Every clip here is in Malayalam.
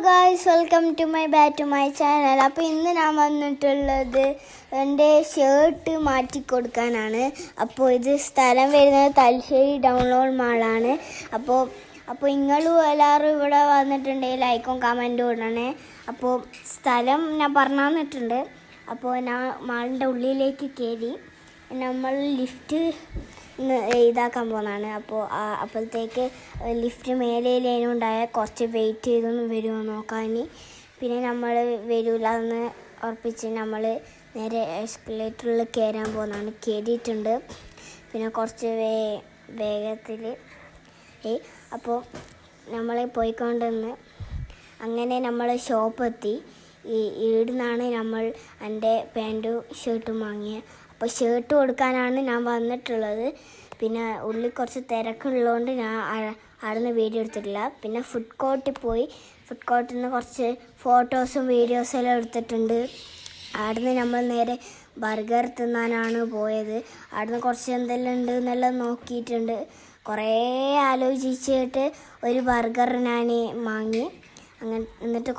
Guys, welcome to my channel. അപ്പോൾ ഇന്ന് ഞാൻ വന്നിട്ടുള്ളത് എൻ്റെ ഷർട്ട് മാറ്റിക്കൊടുക്കാനാണ്. അപ്പോൾ ഇത് സ്ഥലം വരുന്നത് തലശ്ശേരി ഡൗൺലോഡ് മാളാണ്. അപ്പോൾ നിങ്ങളും എല്ലാവരും ഇവിടെ വന്നിട്ടുണ്ടെങ്കിൽ ലൈക്കും കമൻറ്റും ഇടണേ. അപ്പോൾ സ്ഥലം ഞാൻ പറഞ്ഞു തന്നിട്ടുണ്ട്. അപ്പോൾ ഞാൻ മാളിൻ്റെ ഉള്ളിലേക്ക് കയറി നമ്മൾ ലിഫ്റ്റ് ഇതാക്കാൻ പോകുന്നതാണ്. അപ്പോഴത്തേക്ക് ലിഫ്റ്റ് മേലേലുണ്ടായ കുറച്ച് വെയിറ്റ് ചെയ്തൊന്ന് വരുമോ നോക്കാൻ. പിന്നെ നമ്മൾ വരില്ല എന്ന് ഉറപ്പിച്ച് നമ്മൾ നേരെ എസ്കലേറ്ററിൽ കയറാൻ പോകുന്നതാണ്. കയറിയിട്ടുണ്ട്. പിന്നെ കുറച്ച് വേഗത്തിൽ അപ്പോൾ നമ്മൾ പോയിക്കൊണ്ടിരുന്ന് അങ്ങനെ നമ്മൾ ഷോപ്പെത്തി. ഇവിടുന്നാണ് നമ്മൾ എൻ്റെ പാൻറ്റും ഷർട്ടും വാങ്ങിയത്. അപ്പോൾ ഷർട്ട് കൊടുക്കാനാണ് ഞാൻ വന്നിട്ടുള്ളത്. പിന്നെ ഉള്ളിൽ കുറച്ച് തിരക്കുള്ളതുകൊണ്ട് ഞാൻ അവിടുന്ന് വീഡിയോ എടുത്തിട്ടില്ല. പിന്നെ ഫുഡ് കോർട്ടിൽ പോയി. ഫുഡ് കോർട്ടിൽ നിന്ന് കുറച്ച് ഫോട്ടോസും വീഡിയോസും എല്ലാം എടുത്തിട്ടുണ്ട്. അവിടുന്ന് നമ്മൾ നേരെ ബർഗർ തിന്നാനാണ് പോയത്. അവിടുന്ന് കുറച്ച് എന്തെല്ലാം ഉണ്ട് എന്നെല്ലാം നോക്കിയിട്ടുണ്ട്. കുറേ ആലോചിച്ചിട്ട് ഒരു ബർഗർ ഞാൻ വാങ്ങി. എന്നിട്ട്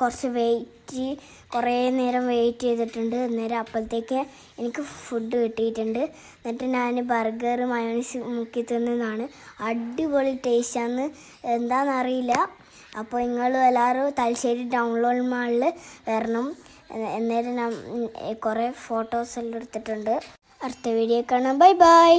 കുറേ നേരം വെയിറ്റ് ചെയ്തിട്ടുണ്ട്. അന്നേരം അപ്പോഴത്തേക്ക് എനിക്ക് ഫുഡ് കിട്ടിയിട്ടുണ്ട്. എന്നിട്ട് ഞാൻ ബർഗർ മയോണൈസ് മുക്കി തിന്നതാണ്. അടിപൊളി ടേസ്റ്റാണ്, എന്താണെന്നറിയില്ല. അപ്പോൾ നിങ്ങളും എല്ലാവരും തലശ്ശേരി ഡൗൺലോഡ് മാളിൽ വരണം. അന്നേരം ഞാൻ കുറേ ഫോട്ടോസ് എല്ലാം എടുത്തിട്ടുണ്ട്. അടുത്ത വീഡിയോ കാണാം. Bye bye.